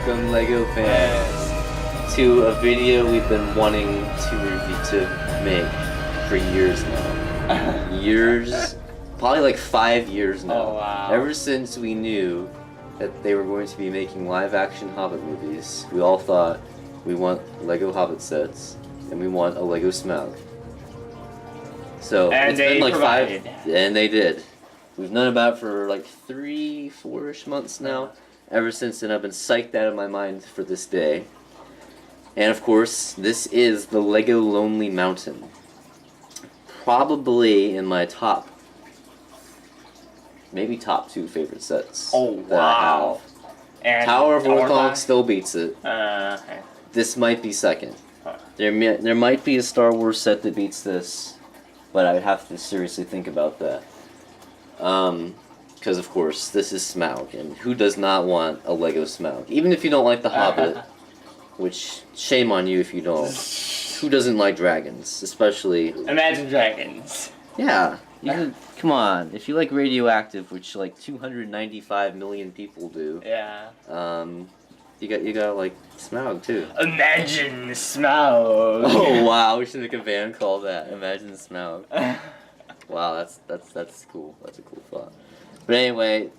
welcome Lego fans to a video we've been wanting to make for years now. Years, probably like 5 years now. Oh, wow. Ever since we knew that they were going to be making live-action Hobbit movies, we all thought we want Lego Hobbit sets and we want a Lego Smaug. So and it's they been like provided. 5, and they did. We've known about it for like 3-4ish months now. Ever since then, I've been psyched out of my mind for this day. And of course, this is the Lego Lonely Mountain. Probably in my maybe top 2 favorite sets. Oh, that wow. I have. Tower of Orthanc still beats it. Okay. This might be second. There might be a Star Wars set that beats this, but I would have to seriously think about that. Because of course, this is Smaug, and who does not want a Lego Smaug? Even if you don't like The Hobbit, which, shame on you if you don't. Who doesn't like dragons? Especially... Imagine Dragons. Yeah. Come on. If you like Radioactive, which like 295 million people do, Yeah. you got like Smaug too. Imagine Smaug. Oh wow, we should make a band called that. Imagine Smaug. Wow, that's cool. That's a cool thought. But anyway,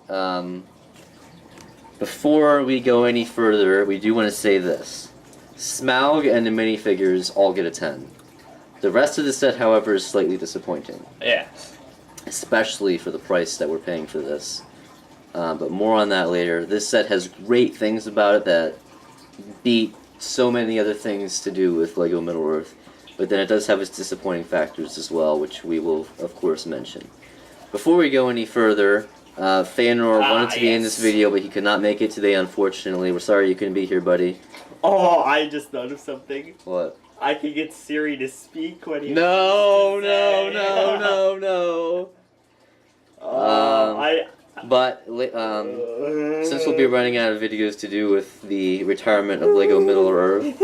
before we go any further, we do want to say this. Smaug and the minifigures all get a 10. The rest of the set, however, is slightly disappointing. Yes. Especially for the price that we're paying for this. But more on that later. This set has great things about it that beat so many other things to do with LEGO Middle-earth. But then it does have its disappointing factors as well, which we will, of course, mention. Before we go any further, Feanor wanted to be in this video, but he could not make it today, unfortunately. We're sorry you couldn't be here, buddy. Oh, I just noticed something. What? I can get Siri to speak when he... No. But since we'll be running out of videos to do with the retirement of LEGO Middle-earth,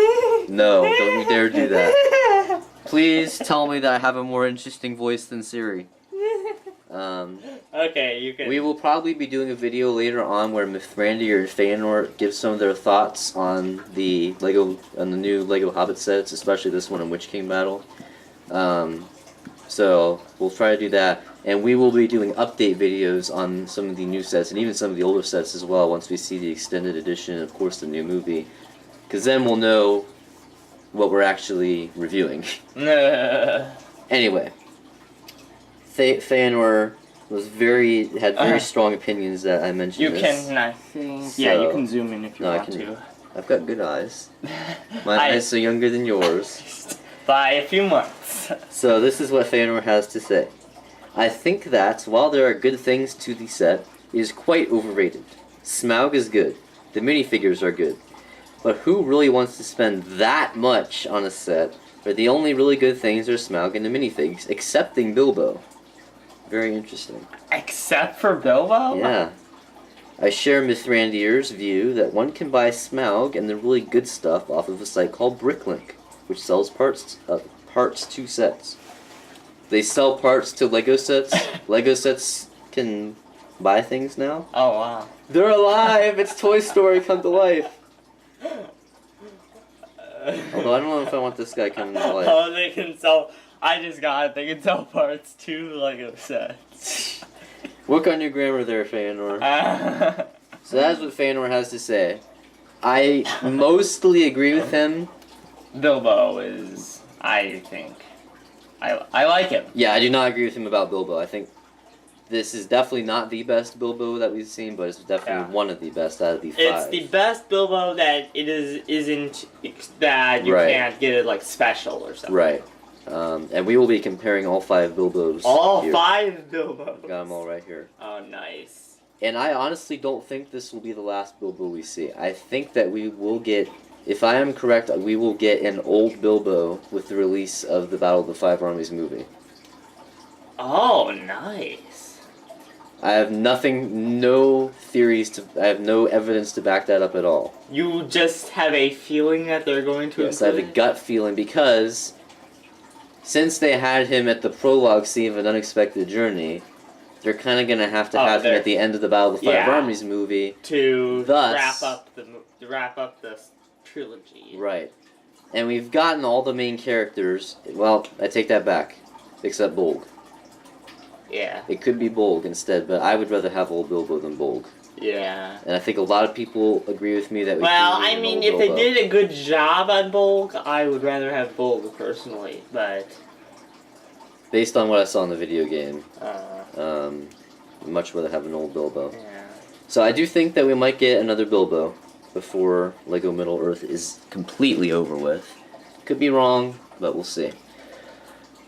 no, don't you dare do that. Please tell me that I have a more interesting voice than Siri. Okay, you can... We will probably be doing a video later on where Mithrandir and Feanor give some of their thoughts on the new LEGO Hobbit sets, especially this one in Witch King Battle. So we'll try to do that, and we will be doing update videos on some of the new sets and even some of the older sets as well once we see the extended edition and of course the new movie, because then we'll know what we're actually reviewing. Anyway, Feanor had very strong opinions that I mentioned. You can, I think. So, yeah, you can zoom in if you want to. I've got good eyes. My eyes are younger than yours. By a few months. So this is what Feanor has to say. I think that, while there are good things to the set, it is quite overrated. Smaug is good. The minifigures are good. But who really wants to spend that much on a set where the only really good things are Smaug and the minifigs, excepting Bilbo? Very interesting. Except for Bilbo? Yeah. I share Mithrandir's view that one can buy Smaug and the really good stuff off of a site called Bricklink, which sells parts to sets. They sell parts to Lego sets. Lego sets can buy things now. Oh, wow. They're alive! It's Toy Story come to life! Although I don't know if I want this guy coming to life. Oh, they can sell... I just got it. They can sell parts to Lego sets. Work on your grammar there, Feanor. So that's what Feanor has to say. I mostly agree with him. Bilbo is, I think, I like him. Yeah, I do not agree with him about Bilbo. I think this is definitely not the best Bilbo that we've seen, but it's definitely one of the best out of the 5. It's the best Bilbo that isn't that you can't get it like special or something. Right. And we will be comparing all 5 Bilbos. All here. 5 Bilbos. Got them all right here. Oh, nice. And I honestly don't think this will be the last Bilbo we see. I think that we will get, if I am correct, we will get an old Bilbo with the release of the Battle of the 5 Armies movie. Oh, nice. I have no theories I have no evidence to back that up at all. You just have a feeling that they're going to Yes, I have a gut feeling because since they had him at the prologue scene of An Unexpected Journey, they're kind of gonna have to have him at the end of the Battle of the Five Armies movie to thus, wrap up the trilogy. Right, and we've gotten all the main characters. Well, I take that back, except Bolg. Yeah. It could be Bolg instead, but I would rather have old Bilbo than Bolg. Yeah. And I think a lot of people agree with me that we. Well, I mean, if they did a good job on Bolg, I would rather have Bolg personally, but. Based on what I saw in the video game, much rather have an old Bilbo. Yeah. So I do think that we might get another Bilbo before Lego Middle-earth is completely over with. Could be wrong, but we'll see.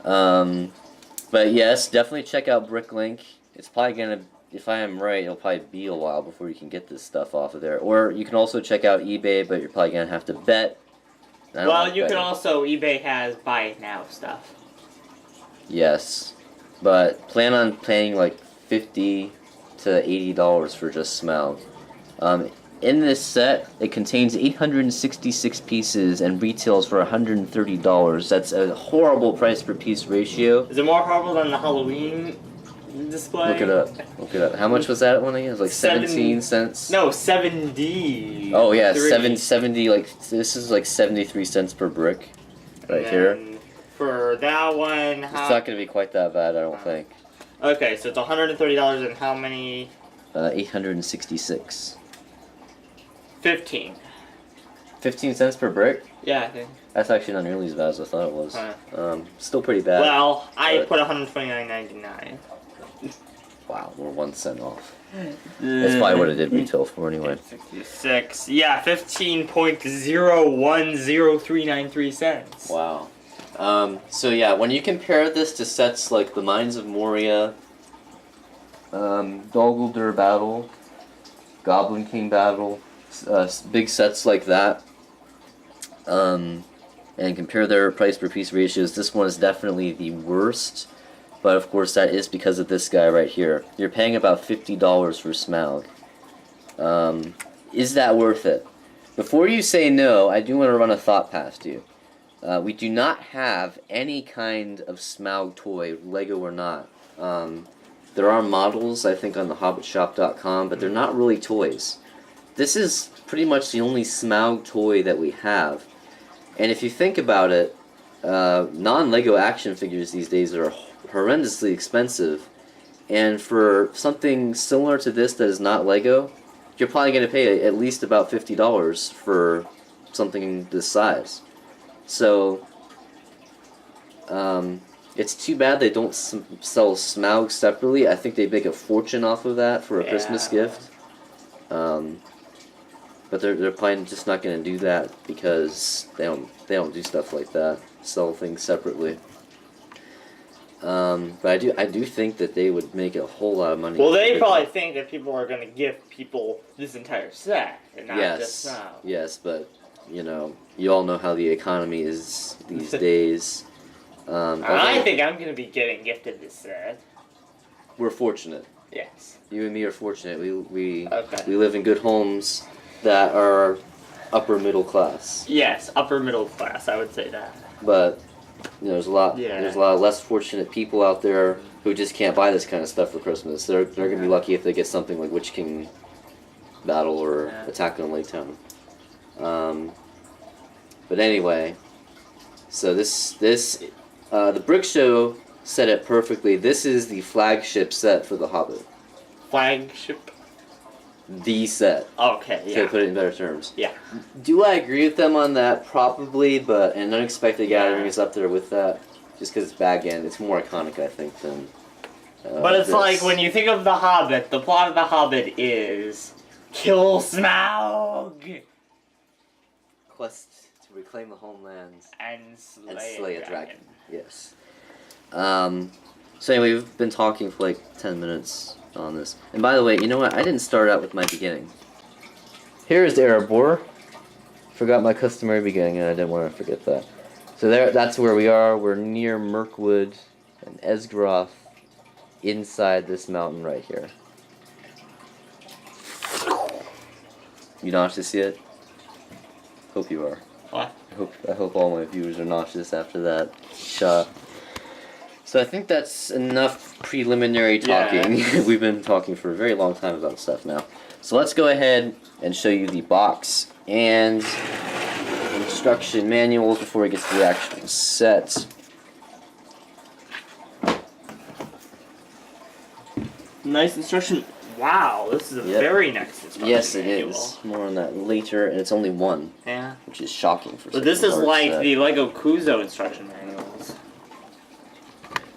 But yes, definitely check out Bricklink. It's probably gonna, if I am right, it'll probably be a while before you can get this stuff off of there. Or you can also check out eBay, but you're probably gonna have to bet. Well, you can also, eBay has buy it now stuff. Yes, but plan on paying like $50 to $80 for just Smaug. In this set, it contains 866 pieces and retails for $130. That's a horrible price per piece ratio. Is it more horrible than the Halloween display? Look it up. Look it up. How much was that one again? It was like 17 cents. No, 70. Oh yeah, 770. Like this is like 73 cents per brick, right here. For that one, it's not going to be quite that bad, I don't think. Okay, so it's $130 and how many? 866. 15. 15 cents per brick? Yeah, I think. That's actually not nearly as bad as I thought it was. Still pretty bad. Well, I put $129.99. Wow, we're 1 cent off. That's probably what it did retail for anyway. 66. Yeah, 15.01039 cents. Wow. So yeah, when you compare this to sets like the Mines of Moria, Dol Guldur Battle, Goblin King Battle, big sets like that, and compare their price per piece ratios, this one is definitely the worst. But of course that is because of this guy right here. You're paying about $50 for Smaug. Is that worth it? Before you say no, I do want to run a thought past you. We do not have any kind of Smaug toy, Lego or not. There are models, I think, on thehobbitshop.com, but they're not really toys. This is pretty much the only Smaug toy that we have. And if you think about it, non-Lego action figures these days are horrendously expensive. And for something similar to this that is not Lego, you're probably going to pay at least about $50 for something this size. So, it's too bad they don't sell Smaug separately. I think they make a fortune off of that for a Christmas gift. But they're probably just not going to do that because they don't do stuff like that. Sell things separately. But I do think that they would make a whole lot of money. Well, they probably think that people are going to give people this entire set and not just Smaug. Yes, but you know, you all know how the economy is these days. I think I'm going to be getting gifted this set. We're fortunate. Yes. You and me are fortunate. We live in good homes that are upper middle class. Yes, upper middle class. I would say that. But you know, there's a lot of less fortunate people out there who just can't buy this kind of stuff for Christmas. They're going to be lucky if they get something like Witch King Battle or Attack on Lake Town. But anyway, so the Brick Show said it perfectly. This is the flagship set for The Hobbit. Flagship? The set. Okay, yeah. To put it in better terms. Yeah. Do I agree with them on that? Probably, but An Unexpected Gathering is up there with that. Just because it's Bag End. It's more iconic, I think, than but it's like, when you think of The Hobbit, the plot of The Hobbit is kill Smaug! Quest to reclaim the homelands. And slay a dragon. Yes. So anyway, we've been talking for like 10 minutes on this. And by the way, you know what? I didn't start out with my beginning. Here is Erebor. Forgot my customary beginning, and I didn't want to forget that. So that's where we are. We're near Mirkwood and Esgaroth, inside this mountain right here. You nauseous yet? Hope you are. What? I hope all my viewers are nauseous after that shot. So I think that's enough preliminary talking. Yeah. We've been talking for a very long time about stuff now. So let's go ahead and show you the box and instruction manuals before we get to the actual set. Nice instruction. Wow, this is a very nice instruction Yes, it manual. is. More on that later, and it's only one. Yeah. Which is shocking for But this such a is large like set. the Lego Kuzo instruction manuals.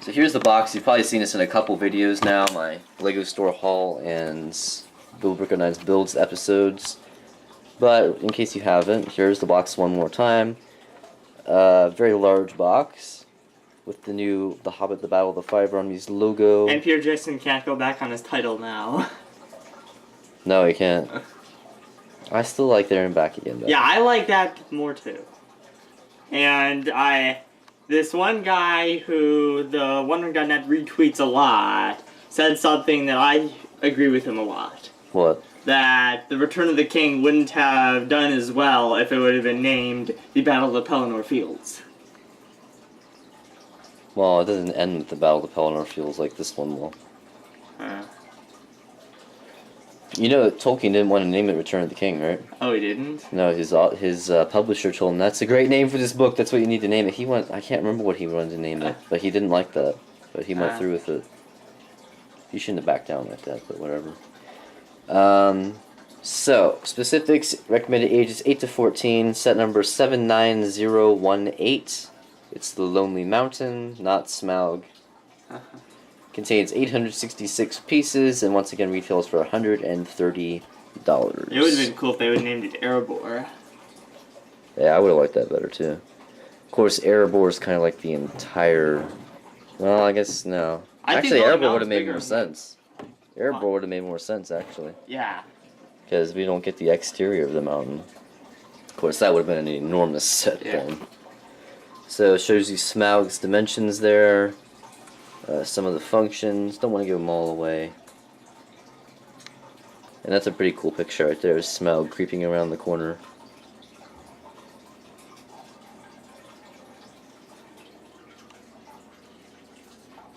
So here's the box. You've probably seen this in a couple videos now. My Lego Store haul and Build Brick 9's Builds episodes. But in case you haven't, here's the box one more time. Very large box with the Hobbit: The Battle of the Five Armies logo. And Peter Jackson can't go back on his title now. No, he can't. I still like there and back again though. Yeah, I like that more too. And this one guy who the Wondering.net retweets a lot said something that I agree with him a lot. What? That the Return of the King wouldn't have done as well if it would have been named the Battle of the Pelennor Fields. Well, it doesn't end with the Battle of the Pelennor Fields like this one will. You know, Tolkien didn't want to name it Return of the King, right? Oh, he didn't? No, his publisher told him that's a great name for this book. That's what you need to name it. I can't remember what he wanted to name it, but he didn't like that. But he went through with it. You shouldn't have backed down like that, but whatever. So specifics: recommended ages 8 to 14. Set number 79018. It's the Lonely Mountain, not Smaug. Contains 866 pieces, and once again retails for $130. It would have been cool if they would have named it Erebor. Yeah, I would have liked that better too. Of course, Erebor is kind of like the entire. Well, I guess no. Actually, Erebor would have made more sense. Erebor would have made more sense actually. Yeah. Because we don't get the exterior of the mountain. Of course, that would have been an enormous set then. So it shows you Smaug's dimensions there. Some of the functions. Don't want to give them all away. And that's a pretty cool picture right there. Smaug creeping around the corner.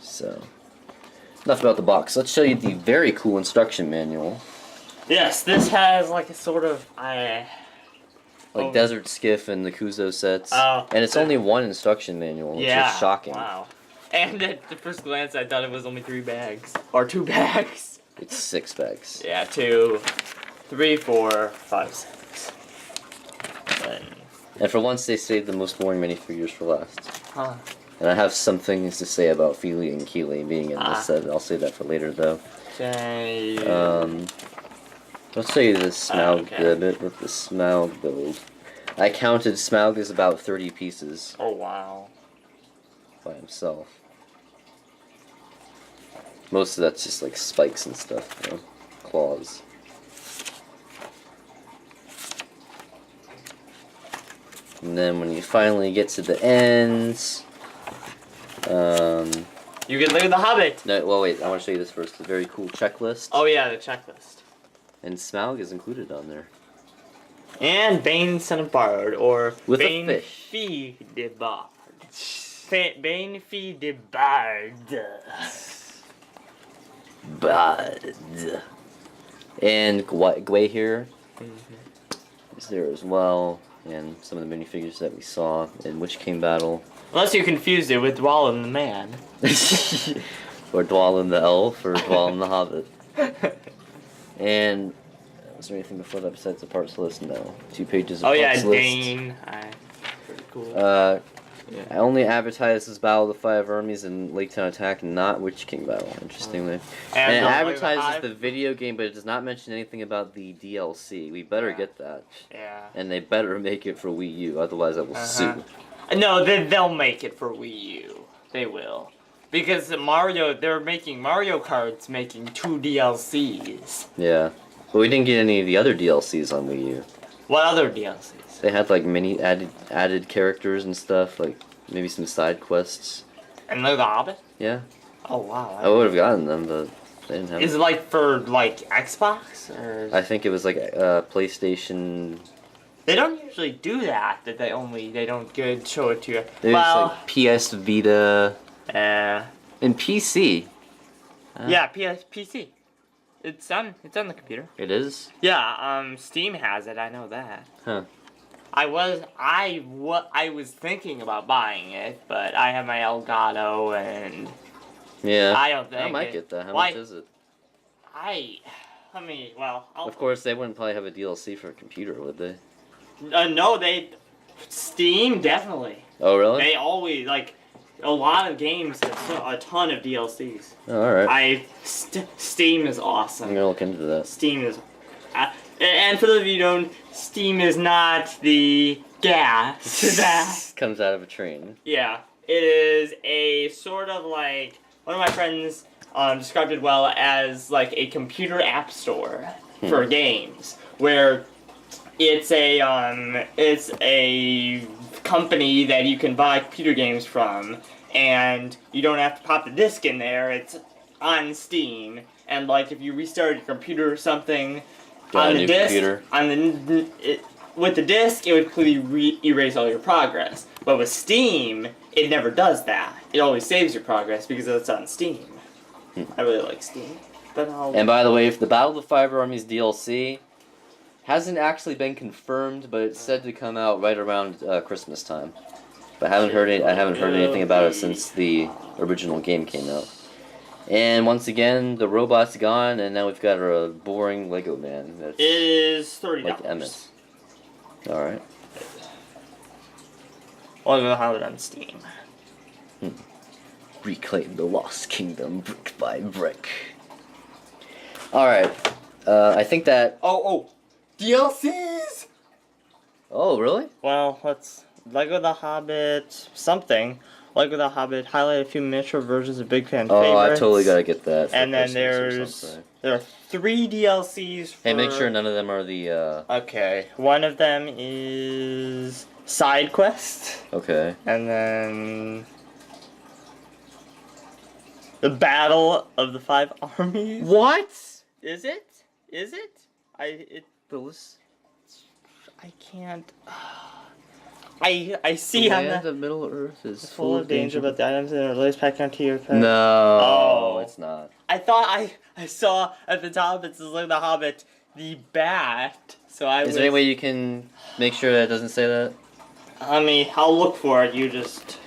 So, enough about the box. Let's show you the very cool instruction manual. Yes, this has like a sort of Like Desert Skiff and the Kuzo sets. Oh. And it's only one instruction manual, which is shocking. Wow. And at the first glance, I thought it was only 3 bags. Or 2 bags. It's 6 bags. Yeah, 2, 3, 4, 5, 6. And for once, they saved the most boring minifigures for last. Huh. And I have some things to say about Feely and Keely being in this set. I'll save that for later, though. Okay. Let's show you the Smaug bit with the Smaug build. I counted Smaug as about 30 pieces. Oh, wow. By himself. Most of that's just like spikes and stuff, you know? Claws. And then when you finally get to the ends, you can look at the Hobbit. no, well, wait. I want to show you this first. The very cool checklist. Oh yeah, the checklist. And Smaug is included on there. And Bane, son of Bard, or With a Bane fish. Fee de Bard. Bane Fee de Bard. Bud. And Gwei here is there as well, and some of the minifigures that we saw in Witch King Battle. Unless you confused it with Dwalin the Man. Or Dwalin the Elf, or Dwalin the Hobbit. And was there anything before that besides the parts list? No. 2 pages of parts list. Dane. Pretty cool. I only advertised as Battle of the Five Armies and Lake Town Attack, not Witch King Battle, interestingly. And it advertises the video game, but it does not mention anything about the DLC. We better get that. Yeah. And they better make it for Wii U, otherwise I will sue. No, they'll make it for Wii U. They will. Because they're making Mario Kart's making 2 DLCs. Yeah. But we didn't get any of the other DLCs on Wii U. What other DLCs? They had like many added characters and stuff, like maybe some side quests. And the Hobbit? Yeah. Oh wow. I would have gotten them, but they didn't have Is it like for like Xbox or? I think it was like PlayStation. They don't usually do that. They don't show it to you. There's like PS Vita. In PC. Yeah, PC. It's on the computer. It is? Yeah, Steam has it. I know that. Huh. I was thinking about buying it, but I have my Elgato and Yeah. I don't think I might it- get that. How why- much is it? Of course, they wouldn't probably have a DLC for a computer, would they? No, Steam definitely. Oh, really? They always like a lot of games have a ton of DLCs. Oh, alright. Steam is awesome. I'm gonna look into that. Steam is, and for those of you who don't, Steam is not the gas that. Comes out of a train. Yeah, it is a sort of like one of my friends described it well as like a computer app store for games, where it's a company that you can buy computer games from, and you don't have to pop the disc in there. It's on Steam, and like if you restart your computer or something Got on a the new disc, computer. with the disc, it would completely erase all your progress. But with Steam, it never does that. It always saves your progress because it's on Steam. I really like Steam. But And by the way, if the Battle of the Five Armies DLC hasn't actually been confirmed, but it's said to come out right around Christmas time. But I haven't heard anything about it since the original game came out. And once again, the robot's gone, and now we've got a boring Lego man. That's it is $30. like Emmett. All right. Well, we'll have it on Steam. Reclaim the lost kingdom brick by brick. All right. I think that. Oh, DLCs. Oh, really? Well, let's Lego the Hobbit something. Lego the Hobbit highlight a few miniature versions of big fan Oh, favorites. I totally gotta get that. For And then Christmas or something. there are 3 DLCs. For, Hey, make sure none of them are the. Okay, one of them is Side Quest, Okay. and then the Battle of the Five Armies. What? Is it? Is it? Those. I can't. I see The on land the of Middle Earth is full of danger, but the items in the release pack guarantee your pet. No. Oh. It's not. I thought I saw at the top it says like the Hobbit, the bat. So I Is there any way you can make sure that it doesn't say that? I'll look for it. You just.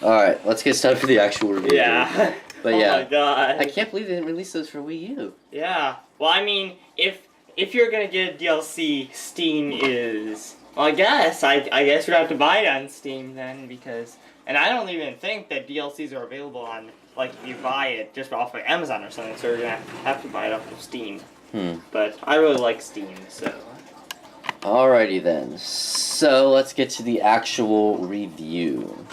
All right, let's get started for the actual review. Yeah. But Oh yeah, my god. I can't believe they didn't release those for Wii U. Yeah. Well, I mean, if you're gonna get a DLC, Steam is. Well, I guess you'd have to buy it on Steam then, because. And I don't even think that DLCs are available on, like, if you buy it just off of Amazon or something, so you're gonna have to buy it off of Steam. But I really like Steam, so. Alrighty then. So let's get to the actual review.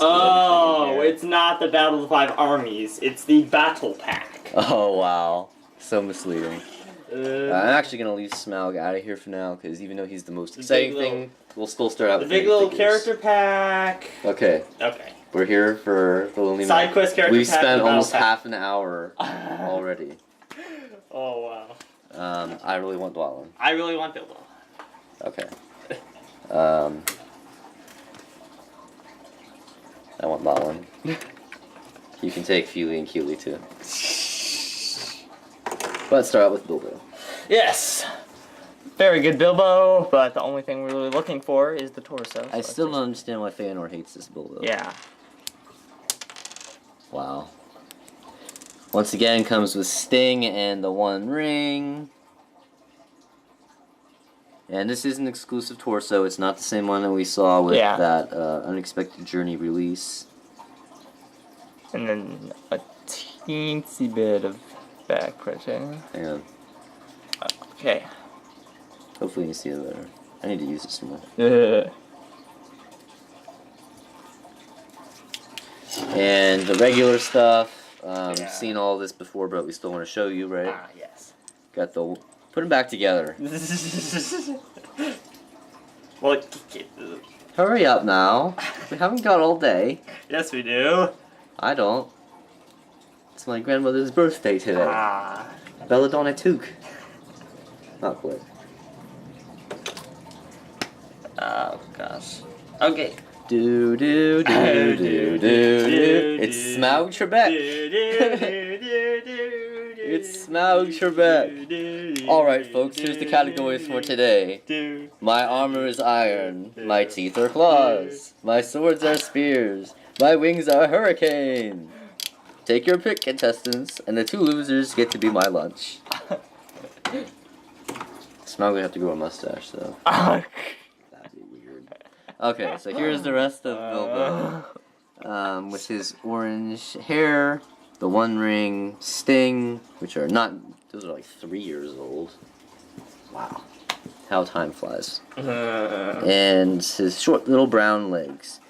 Oh, it's not the Battle of the Five Armies. It's the Battle Pack. Oh wow, so misleading. I'm Uh, actually gonna leave Smaug out of here for now because even though he's the most exciting thing, we'll still start out the with big little minifigures. character pack. Okay, Okay. we're here for the Lonely Side Man. quest character We've pack. spent and battle almost pack. half an hour already. Oh wow. I really want Dwalin. I really want Bilbo. Okay. I want Dwalin. You can take Feely and Keely too. Let's start out with Bilbo. Yes. Very good Bilbo, but the only thing we're really looking for is the torso. I still don't understand why Feanor hates this Bilbo. Yeah. Wow. Once again, comes with Sting and the One Ring. And this is an exclusive torso. It's not the same one that we saw with Yeah. that Unexpected Journey release. And then a teensy bit of back printing. Hang on. Okay. Hopefully you can see it better. I need to use this more. And the regular stuff. Yeah. Seen all this before, but we still want to show you, right? Yes. Got the... Put them back together. Well, Hurry up now. We haven't got all day. yes, we do. I don't. It's my grandmother's birthday today. Ah. Belladonna Took. Not quite. Oh gosh. Okay. Do do do do do. It's Smaug Trebek. It's Smaug Trebek. Alright, folks, here's the categories for today. My armor is iron. My teeth are claws. My swords are spears. My wings are hurricane. Take your pick, contestants, and the 2 losers get to be my lunch. Smaug would have to grow a mustache, though. That'd be weird. Okay, so here's the rest of Bilbo. With his orange hair, the One Ring, Sting, which are not... Those are like 3 years old. Wow. How time flies. And his short little brown legs.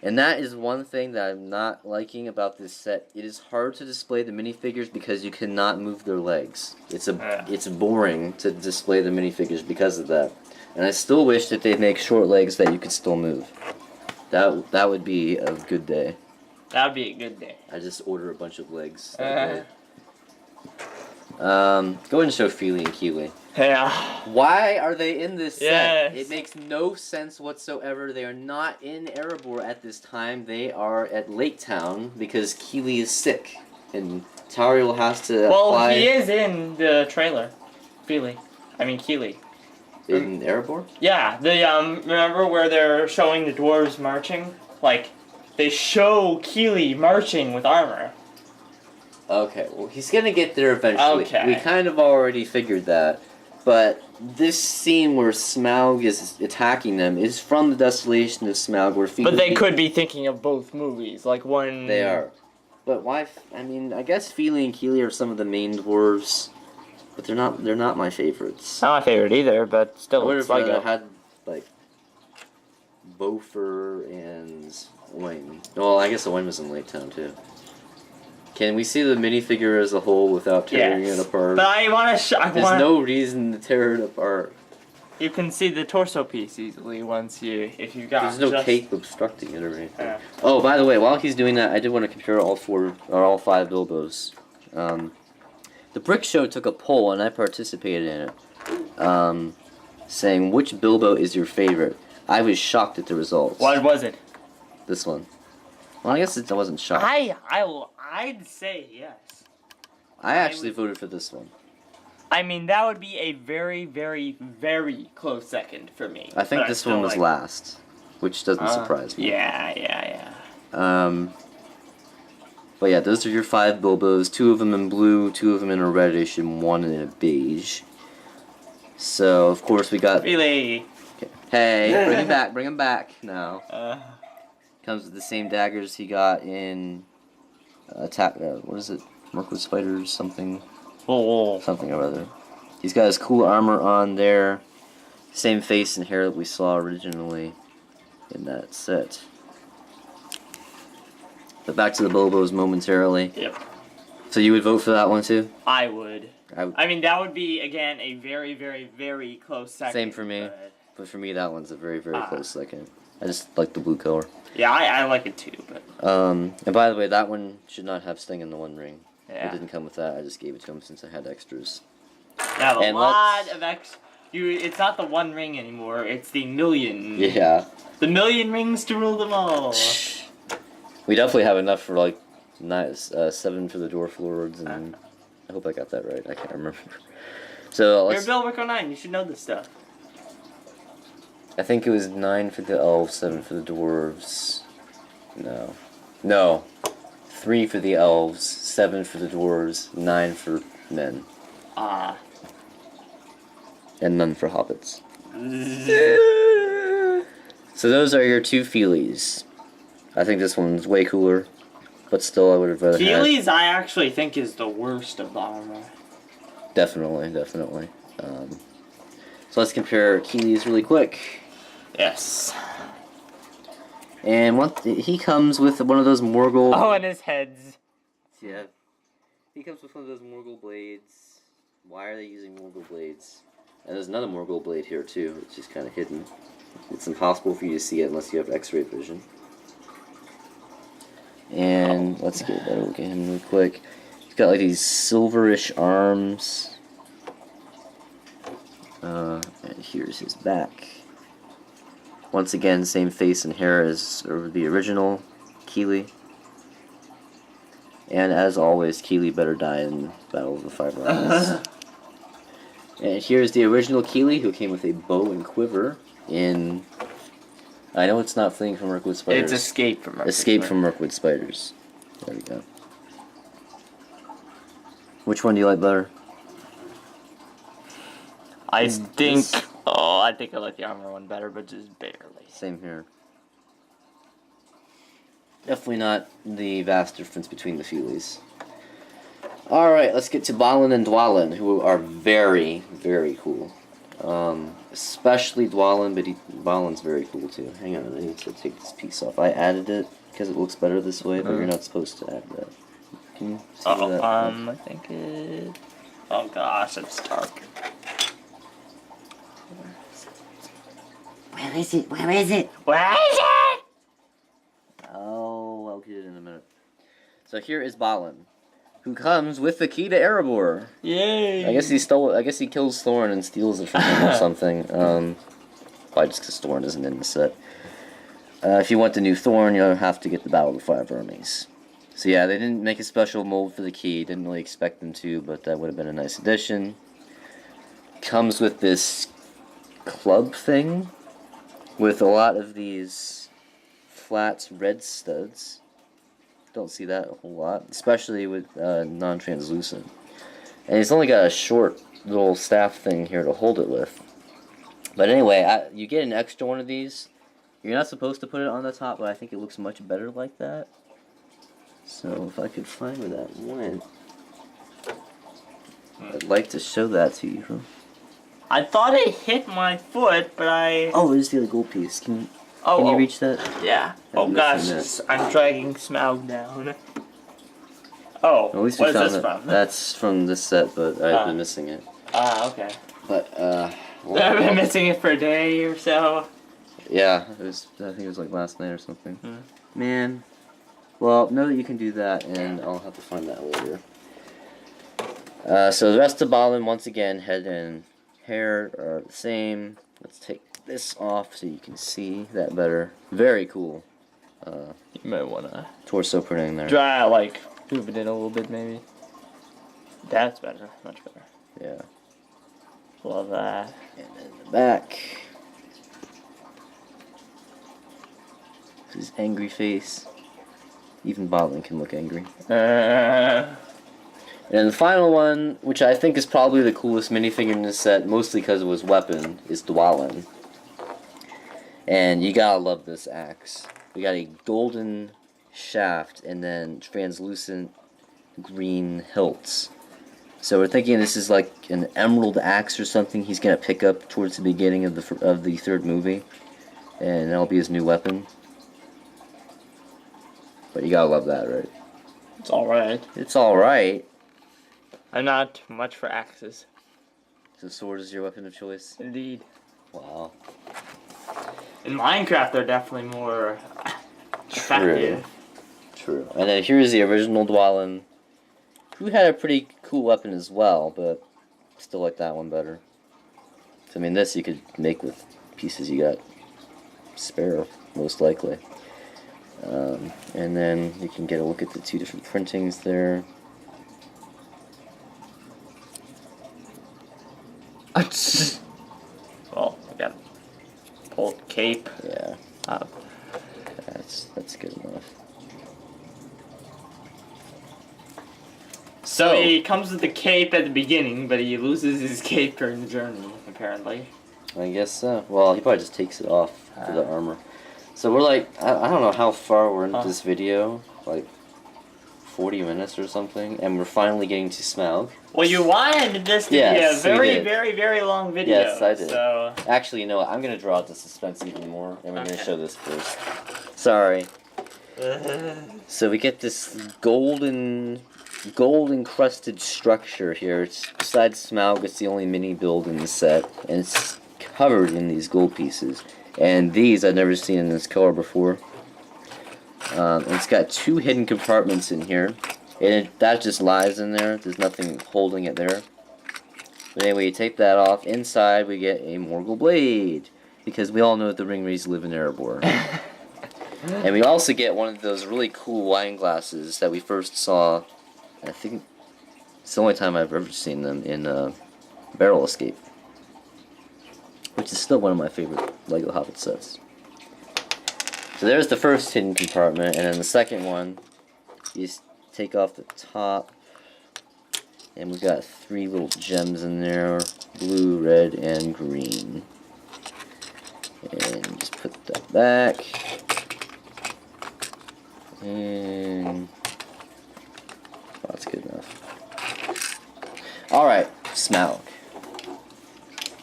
And that is one thing that I'm not liking about this set. It is hard to display the minifigures because you cannot move their legs. It's boring to display the minifigures because of that. And I still wish that they'd make short legs that you could still move. That would be a good day. That would be a good day. I just order a bunch of legs that day. Go ahead and show Feely and Keely. Yeah. Why are they in this set? Yes. It makes no sense whatsoever. They are not in Erebor at this time. They are at Lake Town because Keely is sick. And Tariel has to apply... he is in the trailer. Keely. In Erebor? Yeah. Remember where they're showing the dwarves marching? Like, they show Keely marching with armor. Okay, well, he's gonna get there eventually. Okay. We kind of already figured that. But this scene where Smaug is attacking them is from the Desolation of Smaug, where But they could be thinking of both movies, like one... They are. But why... I mean, I guess Feely and Keely are some of the main dwarves, but they're not my favorites. Not my favorite either, but still, I would it's have like had, like, Beaufort and Owain. Well, I guess Owain was in Lake Town, too. Can we see the minifigure as a whole without tearing it apart? But I want to There's no reason to tear it apart. You can see the torso piece easily if you got. There's no cape obstructing it or anything. Oh, by the way, while he's doing that, I did want to compare all 5 Bilbos. The Brick Show took a poll, and I participated in it, saying which Bilbo is your favorite. I was shocked at the results. What was it? This one. Well, I guess I wasn't shocked. I'd say yes. I actually voted for this one. I mean, that would be a very, very, very close second for me. I think this one was last, which doesn't surprise me. Yeah. But yeah, those are your 5 Bilbos. 2 of them in blue, 2 of them in a reddish, and 1 in a beige. So, of course, we got... Really? Okay. Hey, bring him back now. Comes with the same daggers he got in... what is it? Mirkwood Spiders, something... Something or other. He's got his cool armor on there. Same face and hair that we saw originally in that set. But back to the Bilbos momentarily. Yep. So you would vote for that one too? I would. I mean, that would be, again, a very, very, very close second. Same for me. But for me, that one's a very, very close second. I just like the blue color. Yeah, I like it too, but... And by the way, that one should not have Sting in the One Ring. Yeah. It didn't come with that. I just gave it to him since I had extras. Yeah, a lot of it's not the One Ring anymore. It's the million. Yeah. The million rings to rule them all. We definitely have enough for like 7 for the Dwarf Lords, and I hope I got that right. I can't remember. So You're Bill Rico 9. You should know this stuff. I think it was 9 for the elves, 7 for the dwarves. No. 3 for the elves, 7 for the dwarves, 9 for men. And none for hobbits. So those are your 2 Feelies. I think this one's way cooler, but still I would have rather had... Feelies I actually think is the worst of the armor. Definitely. So let's compare Keely's really quick. Yes. And he comes with one of those Morgul... Oh, and his heads. Yeah. He comes with one of those Morgul blades. Why are they using Morgul blades? And there's another Morgul blade here too, which is kind of hidden. It's impossible for you to see it unless you have X-ray vision. And let's get a better look at him real quick. He's got like these silverish arms. And here's his back. Once again, same face and hair as the original Keeley. And as always, Keeley better die in Battle of the Five Armies. And here's the original Keeley, who came with a bow and quiver in... I know it's not fleeing from Mirkwood Spiders. It's Escape from Mirkwood Escape Spiders. from Mirkwood Spiders. There we go. Which one do you like better? I think I like the armor one better, but just barely. Same here. Definitely not the vast difference between the Feelies. Alright, let's get to Balin and Dwalin, who are very, very cool. Especially Dwalin, but Balin's very cool too. Hang on, I need to take this piece off. I added it because it looks better this way, but you're not supposed to add that. Can you see that? I think it... Oh gosh, it's dark. Where is it? Where is it? Where is it? Oh, I'll get it in a minute. So here is Balin, who comes with the key to Erebor. Yay! I guess he stole it. I guess he kills Thorn and steals it from him or something. Probably just because Thorn isn't in the set. If you want the new Thorn, you'll have to get the Battle of the Five Armies. So yeah, they didn't make a special mold for the key. Didn't really expect them to, but that would have been a nice addition. Comes with this club thing with a lot of these flat red studs. Don't see that a whole lot, especially with non-translucent. And he's only got a short little staff thing here to hold it with. But anyway, you get an extra one of these. You're not supposed to put it on the top, but I think it looks much better like that. So if I could find where that went, I'd like to show that to you. I thought it hit my foot, but I... Oh, there's the other gold piece. Can you reach that? Yeah. I'm Oh gosh, missing that. I'm dragging Smaug down. Oh, At least what we is found this it. from? That's from this set, but I've been missing it. Okay. But I've been missing it for a day or so. yeah, it was. I think it was like last night or something. Man. Well, know that you can do that, and I'll have to find that later. So the rest of Balin, once again, head and hair are the same. Let's take this off so you can see that better. Very cool. You might wanna Torso printing there. move it in a little bit, maybe. That's better, much better. Yeah. Love that. And then the back. His angry face. Even Balin can look angry. And the final one, which I think is probably the coolest minifigure in this set, mostly because of his weapon, is Dwalin. And you gotta love this axe. We got a golden shaft and then translucent green hilts. So we're thinking this is like an emerald axe or something he's gonna pick up towards the beginning of the third movie, and that'll be his new weapon. But you gotta love that, right? It's alright. It's all right. I'm not much for axes. So sword is your weapon of choice. Indeed. Wow. In Minecraft, they're definitely more effective. True. And then here's the original Dwalin, who had a pretty cool weapon as well, but still like that one better. So, I mean, this you could make with pieces you got spare, most likely. And then you can get a look at the two different printings there. Well, we got pulled cape. Yeah, that's good enough. So he comes with the cape at the beginning, but he loses his cape during the journey, apparently. I guess so. Well, he probably just takes it off for the armor. So we're like, I don't know how far we're into this video, like 40 minutes or something, and we're finally getting to Smaug. Well, you wanted this to be a Yes, we very, did. very, very long video. Yes, I did. So Actually, you know what? I'm going to draw out the suspense even more, and we're going to show this first. Sorry. So we get this gold-encrusted structure here. It's, besides Smaug, it's the only mini build in the set, and it's covered in these gold pieces. And these I've never seen in this color before. It's got two hidden compartments in here, and that just lies in there. There's nothing holding it there. But anyway, you take that off. Inside, we get a Morgul blade. because we all know the ringwraiths live in Erebor. And we also get one of those really cool wine glasses that we first saw, I think it's the only time I've ever seen them, in Barrel Escape. Which is still one of my favorite LEGO Hobbit sets. So there's the first hidden compartment, and then the second one, you just take off the top, and we've got 3 little gems in there, blue, red, and green. And just put that back. And oh, that's good enough. Alright, Smaug.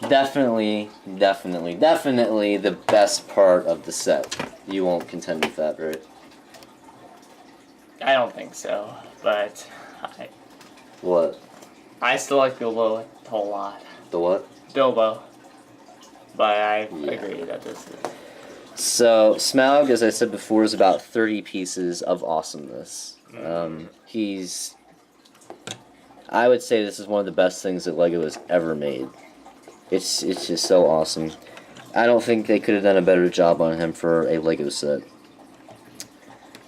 Definitely the best part of the set. You won't contend with that, right? I don't think so, but What? I still like Bilbo a whole lot. The what? Bilbo. But I agree that this is... So, Smaug, as I said before, is about 30 pieces of awesomeness. He's... I would say this is one of the best things that LEGO has ever made. It's just so awesome. I don't think they could have done a better job on him for a LEGO set.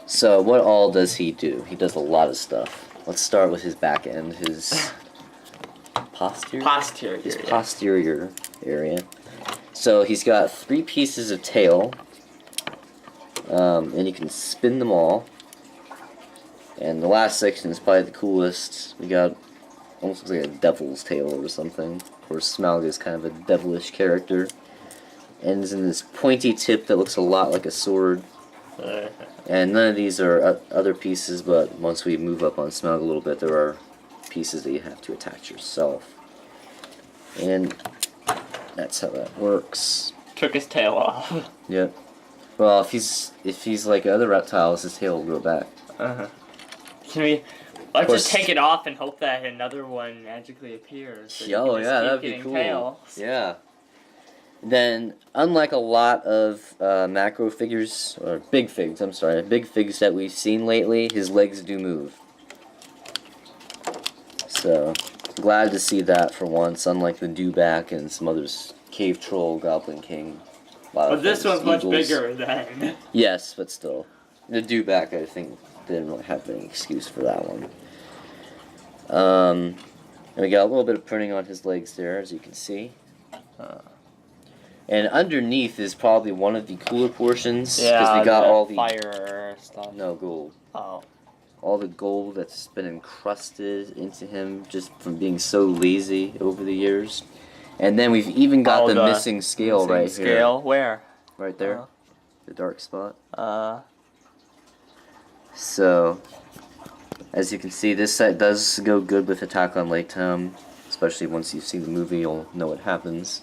So, what all does he do? He does a lot of stuff. Let's start with his back end, his posterior? Posterior. His posterior area. So, he's got 3 pieces of tail, and you can spin them all. And the last section is probably the coolest. We got almost looks like a devil's tail or something. Of course, Smaug is kind of a devilish character. Ends in this pointy tip that looks a lot like a sword. And none of these are other pieces, but once we move up on Smaug a little bit, there are pieces that you have to attach yourself. And that's how that works. Took his tail off. Yep. Well, if he's like other reptiles, his tail will grow back. Let's just take it off and hope that another one magically appears. So Oh yeah, that'd be cool. Tails. Yeah. Then, unlike a lot of macro figures, or big figs that we've seen lately, his legs do move. So, glad to see that for once, unlike the Dewback and some others, Cave Troll, Goblin King. But this one's much bigger than... Yes, but still. The Dewback, I think, didn't really have any excuse for that one. And we got a little bit of printing on his legs there, as you can see. And underneath is probably one of the cooler portions, because we got all the fire stuff. No, gold. Oh. All the gold that's been encrusted into him just from being so lazy over the years. And then we've even got the missing scale right here. Scale? Where? Right there. The dark spot. So, as you can see, this set does go good with Attack on Lake Town. Especially once you've seen the movie, you'll know what happens.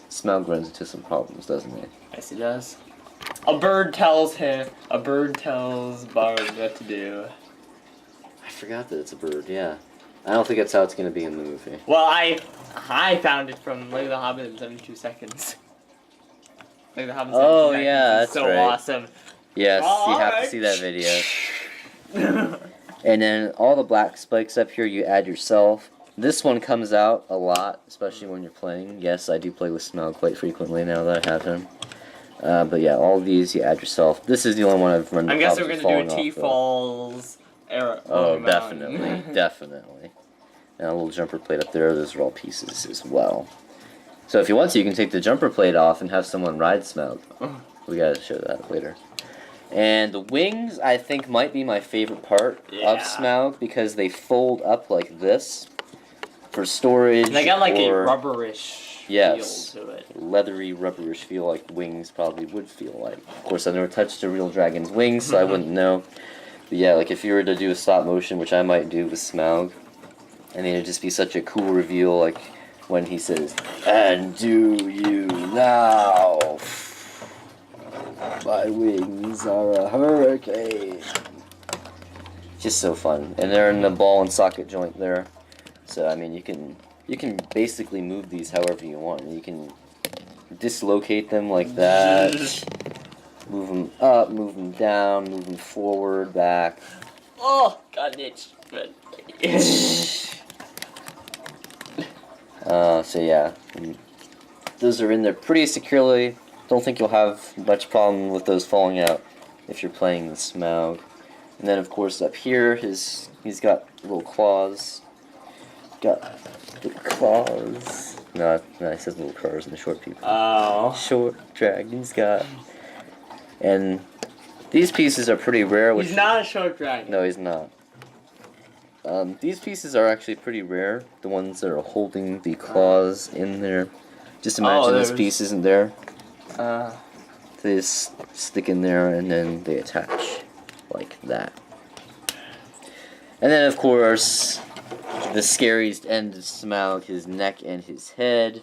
Smaug runs into some problems, doesn't he? Yes, he does. A bird tells Bard what to do. I forgot that it's a bird, yeah. I don't think that's how it's going to be in the movie. Well, I found it from Lego the Hobbit in 72 seconds. Lego the Hobbit in 72 Oh, seconds. yeah, that's so right. awesome. Yes, you have to see that video. And then all the black spikes up here you add yourself. This one comes out a lot, especially when you're playing. Yes, I do play with Smaug quite frequently now that I have him. But yeah, all these you add yourself. This is the only one I've run into. I guess we're going to do a T-Falls era. Oh, definitely, definitely. And a little jumper plate up there, those are all pieces as well. So if you want to, you can take the jumper plate off and have someone ride Smaug. We gotta show that later. And the wings, I think, might be my favorite part of Smaug, because they fold up like this for storage. And they got like a rubberish feel to it. Leathery, rubberish feel, like wings probably would feel like. Of course, I've never touched a real dragon's wings, so I wouldn't know. But yeah, like if you were to do a stop motion, which I might do with Smaug, I mean, it'd just be such a cool reveal, like when he says, "And do you now? My wings are a hurricane." Just so fun. And they're in the ball and socket joint there. So I mean, you can basically move these however you want. You can dislocate them like that. Move them up, move them down, move them forward, back. Oh, got an itch. Good. So yeah, those are in there pretty securely. don't think you'll have much problem with those falling out if you're playing the Smaug. And then of course up here, he's got little claws. Got little claws. No, it says little cars and the short people. Oh. Short dragons got. And these pieces are pretty rare. He's not a short dragon. No, he's not. These pieces are actually pretty rare. The ones that are holding the claws in there. Just imagine this piece isn't there. They just stick in there and then they attach like that. And then of course, the scariest end of Smaug, his neck and his head.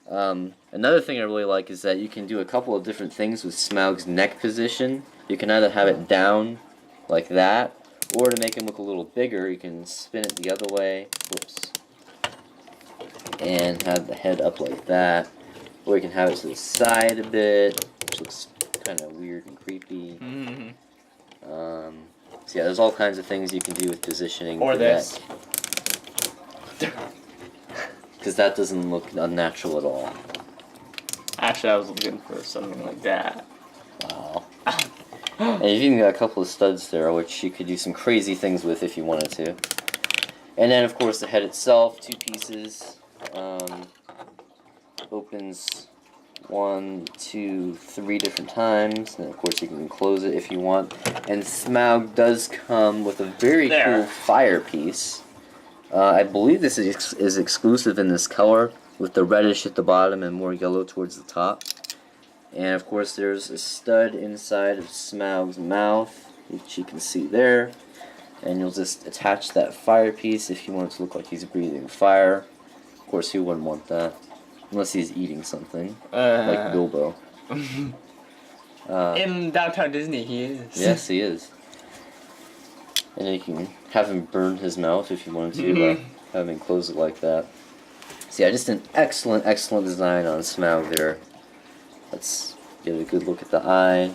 Another thing I really like is that you can do a couple of different things with Smaug's neck position. You can either have it down like that, or to make him look a little bigger, you can spin it the other way. Whoops. And have the head up like that. Or you can have it to the side a bit, which looks kind of weird and creepy. Mm-hmm. So yeah, there's all kinds of things you can do with positioning. Or this. Because that doesn't look unnatural at all. Actually, I was looking for something like that. Wow. And you've even got a couple of studs there, which you could do some crazy things with if you wanted to. And then, of course, the head itself, 2 pieces. Opens 1, 2, 3 different times. And, of course, you can close it if you want. And Smaug does come with a very cool fire piece. I believe this is exclusive in this color, with the reddish at the bottom and more yellow towards the top. And of course there's a stud inside of Smaug's mouth, which you can see there. And you'll just attach that fire piece if you want it to look like he's breathing fire. Of course you wouldn't want that, unless he's eating something, like Bilbo. In Downtown Disney he is. Yes, he is. And then you can have him burn his mouth if you wanted to, have him close it like that. So yeah, just an excellent, excellent design on Smaug there. Let's get a good look at the eye.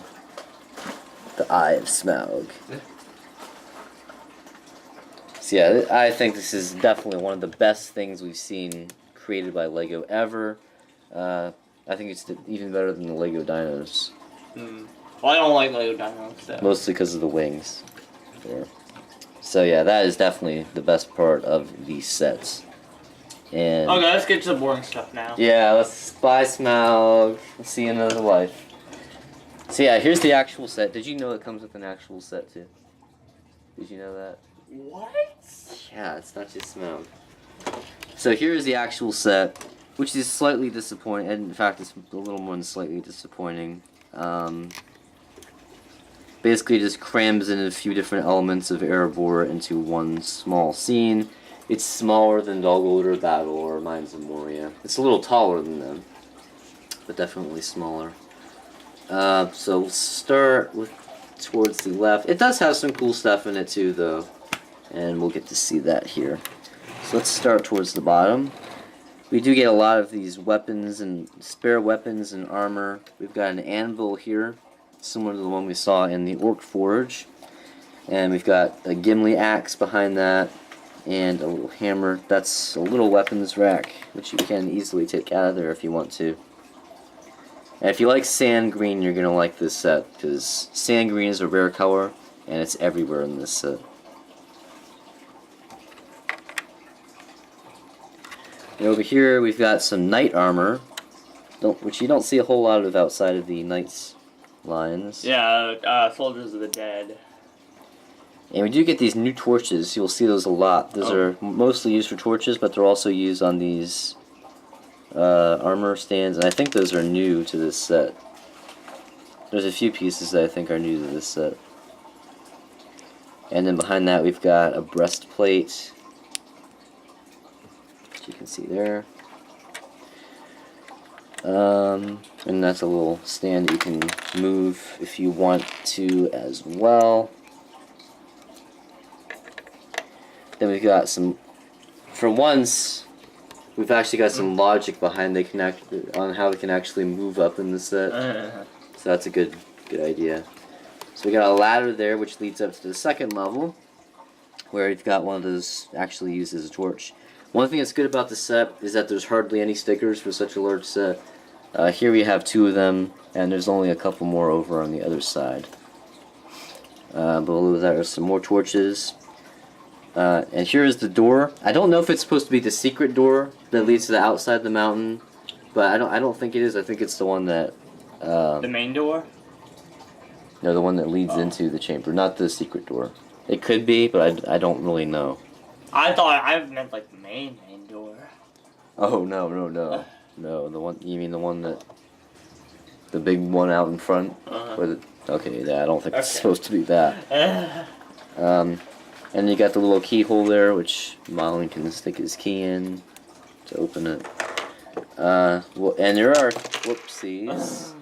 The eye of Smaug. So yeah, I think this is definitely one of the best things we've seen created by LEGO ever. I think it's even better than the LEGO Dinos. Well, I don't like LEGO Dinos, so. Mostly because of the wings. There. So yeah, that is definitely the best part of these sets. And okay, let's get to the boring stuff now. yeah, let's buy Smaug. Let's see another life. So yeah, here's the actual set. Did you know it comes with an actual set too? Did you know that? What? Yeah, it's not just Smaug. So here's the actual set, which is slightly disappointing. And in fact, it's a little more than slightly disappointing. Basically just crams in a few different elements of Erebor into one small scene. It's smaller than Dogwood Battle or Mines of Moria. It's a little taller than them, but definitely smaller. So we'll start with towards the left. It does have some cool stuff in it too, though, and we'll get to see that here. So let's start towards the bottom. We do get a lot of these weapons and spare weapons and armor. We've got an anvil here, similar to the one we saw in the Orc Forge. And we've got a Gimli axe behind that, and a little hammer. That's a little weapons rack, which you can easily take out of there if you want to. And if you like sand green, you're going to like this set, because sand green is a rare color, and it's everywhere in this set. And over here, we've got some knight armor, which you don't see a whole lot of outside of the knights lines. Yeah, Soldiers of the Dead. And we do get these new torches. You'll see those a lot. Those are mostly used for torches, but they're also used on these armor stands. And I think those are new to this set. There's a few pieces that I think are new to this set. And then behind that we've got a breastplate, which you can see there. And that's a little stand that you can move if you want to as well. Then we've got some, for once, we've actually got some logic behind on how they can actually move up in the set. So that's a good idea. So we got a ladder there, which leads up to the second level, where you've got one of those actually used as a torch. One thing that's good about the set is that there's hardly any stickers for such a large set. Here we have 2 of them, and there's only a couple more over on the other side. Below that are some more torches. And here is the door. I don't know if it's supposed to be the secret door that leads to the outside of the mountain, but I don't think it is. I think it's the one that... the main door? No, the one that leads into the chamber, not the secret door. It could be, but I don't really know. I meant like the main door. Oh, no. No, the one... You mean the one that... The big one out in front? Where the, okay, yeah, I don't think it's supposed to be that. And you got the little keyhole there, which Marlon can stick his key in to open it. Well, and there are... Whoopsies.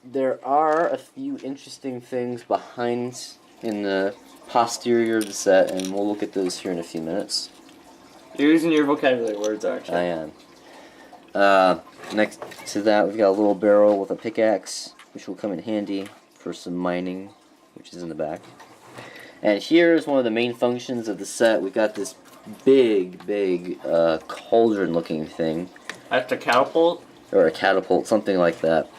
There are a few interesting things behind in the posterior of the set, and we'll look at those here in a few minutes. You're using your vocabulary words, aren't you? I am. Next to that, we've got a little barrel with a pickaxe, which will come in handy for some mining, which is in the back. And here is one of the main functions of the set. We've got this big cauldron-looking thing. That's a catapult? Or a catapult, something like that.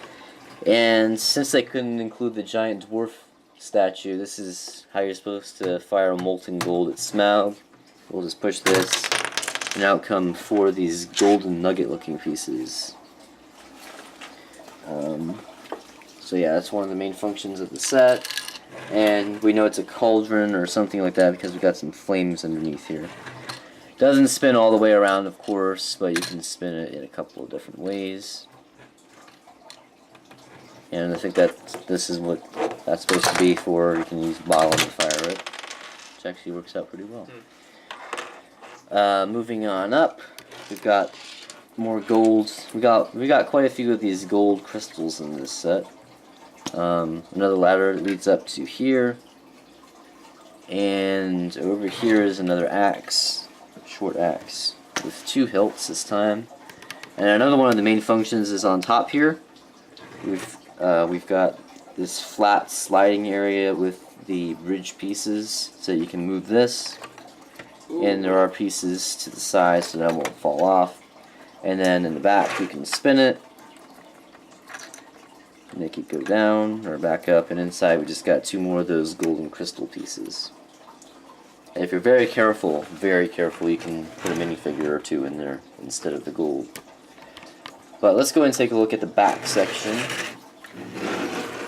And since they couldn't include the giant dwarf statue, this is how you're supposed to fire molten gold at Smaug. We'll just push this, and out come 4 of these golden nugget-looking pieces. So yeah, that's one of the main functions of the set. And we know it's a cauldron or something like that because we've got some flames underneath here. Doesn't spin all the way around, of course, but you can spin it in a couple of different ways. And I think that this is what that's supposed to be for. You can use bottle to fire it, which actually works out pretty well. Moving on up, we've got more gold. We got quite a few of these gold crystals in this set. Another ladder that leads up to here, and over here is another axe, short axe with 2 hilts this time. And another one of the main functions is on top here. We've got this flat sliding area with the bridge pieces, so you can move this. And there are pieces to the side so that won't fall off. And then in the back you can spin it, make it go down or back up, and inside we just got 2 more of those golden crystal pieces. And if you're very careful, you can put a minifigure or 2 in there instead of the gold. But let's go ahead and take a look at the back section.